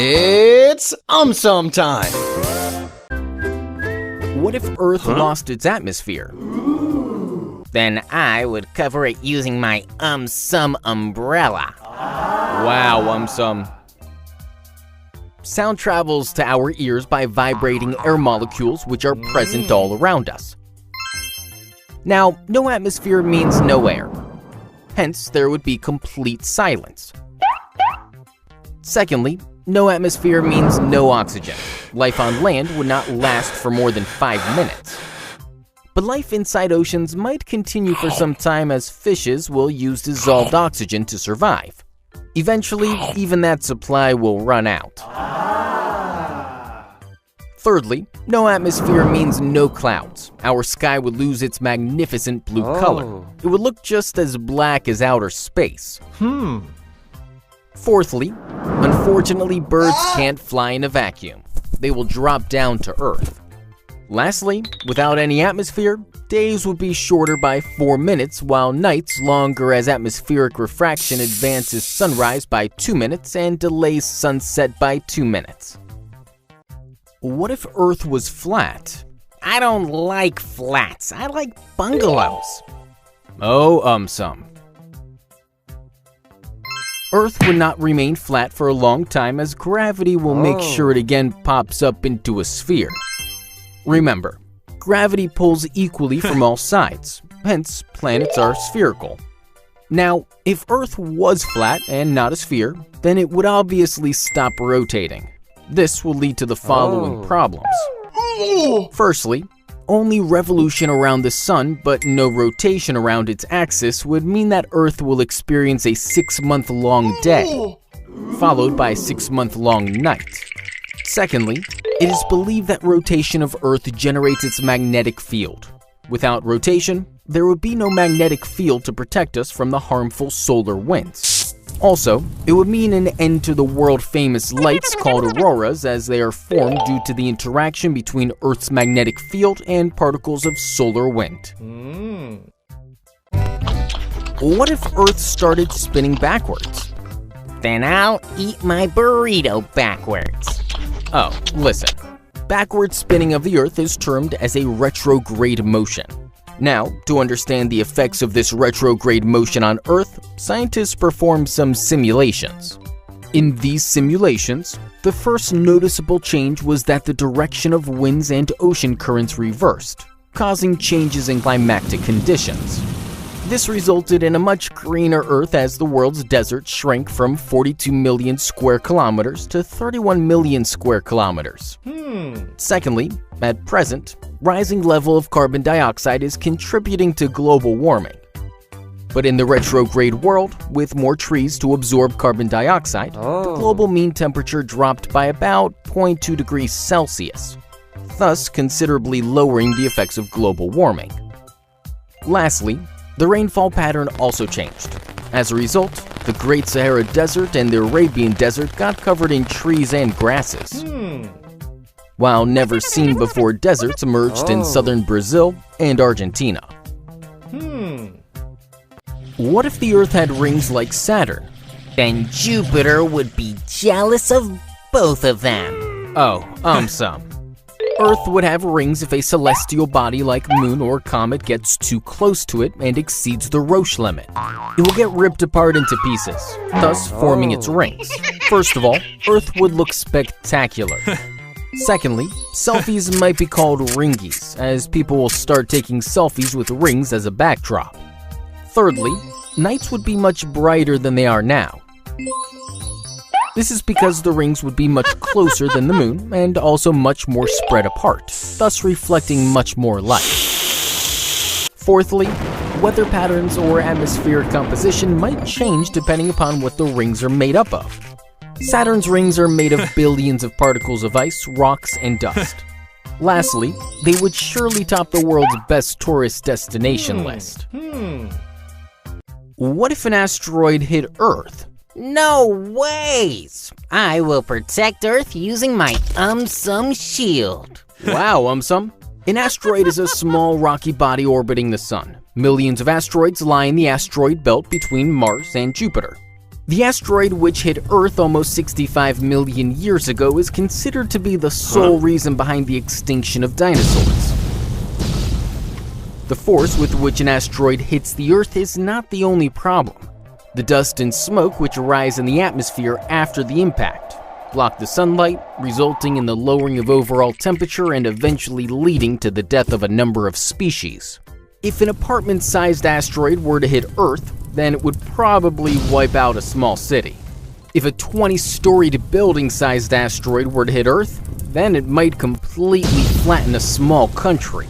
It's Some time! What if Earth lost its atmosphere? Then I would cover it using my some umbrella. Wow, some. Sound travels to our ears by vibrating air molecules which are present all around us. Now, no atmosphere means no air. Hence, there would be complete silence. Secondly, no atmosphere means no oxygen. Life on land would not last for more than 5 minutes. But life inside oceans might continue for some time as fishes will use dissolved oxygen to survive. Eventually, even that supply will run out. Thirdly, no atmosphere means no clouds. Our sky would lose its magnificent blue color. It would look just as black as outer space. Fourthly, unfortunately, birds can't fly in a vacuum. They will drop down to Earth. Lastly, without any atmosphere, days would be shorter by 4 minutes, while nights longer as atmospheric refraction advances sunrise by 2 minutes and delays sunset by 2 minutes. What if Earth was flat? I don't like flats. I like bungalows. Oh, some. Earth would not remain flat for a long time as gravity will make sure it again pops up into a sphere. Remember, gravity pulls equally from all sides, hence planets are spherical. Now, if Earth was flat and not a sphere, then it would obviously stop rotating. This will lead to the following problems. Firstly, only revolution around the sun but no rotation around its axis would mean that Earth will experience a 6-month-long day, followed by a 6-month-long night. Secondly, it is believed that rotation of Earth generates its magnetic field. Without rotation, there would be no magnetic field to protect us from the harmful solar winds. Also, it would mean an end to the world-famous lights called auroras, as they are formed due to the interaction between Earth's magnetic field and particles of solar wind. What if Earth started spinning backwards? Then I'll eat my burrito backwards. Oh, listen. Backward spinning of the Earth is termed as a retrograde motion. Now, to understand the effects of this retrograde motion on Earth, scientists performed some simulations. In these simulations, the first noticeable change was that the direction of winds and ocean currents reversed, causing changes in climatic conditions. This resulted in a much greener Earth as the world's deserts shrank from 42 million square kilometers to 31 million square kilometers. Secondly, at present, rising level of carbon dioxide is contributing to global warming. But in the retrograde world, with more trees to absorb carbon dioxide, the global mean temperature dropped by about 0.2 degrees Celsius, thus considerably lowering the effects of global warming. Lastly, the rainfall pattern also changed. As a result, the Great Sahara Desert and the Arabian Desert got covered in trees and grasses, while never-seen-before deserts emerged in southern Brazil and Argentina. What if the Earth had rings like Saturn? Then Jupiter would be jealous of both of them. Oh, some. Earth would have rings if a celestial body like moon or comet gets too close to it and exceeds the Roche limit. It will get ripped apart into pieces, thus forming its rings. First of all, Earth would look spectacular. Secondly, selfies might be called ringies, as people will start taking selfies with rings as a backdrop. Thirdly, nights would be much brighter than they are now. This is because the rings would be much closer than the moon and also much more spread apart, thus reflecting much more light. Fourthly, weather patterns or atmospheric composition might change depending upon what the rings are made up of. Saturn's rings are made of billions of particles of ice, rocks, and dust. Lastly, they would surely top the world's best tourist destination list. What if an asteroid hit Earth? No ways! I will protect Earth using my some shield. Wow, some. An asteroid is a small rocky body orbiting the sun. Millions of asteroids lie in the asteroid belt between Mars and Jupiter. The asteroid which hit Earth almost 65 million years ago is considered to be the sole reason behind the extinction of dinosaurs. The force with which an asteroid hits the Earth is not the only problem. The dust and smoke which arise in the atmosphere after the impact block the sunlight, resulting in the lowering of overall temperature and eventually leading to the death of a number of species. If an apartment-sized asteroid were to hit Earth, then it would probably wipe out a small city. If a 20-storied building-sized asteroid were to hit Earth, then it might completely flatten a small country.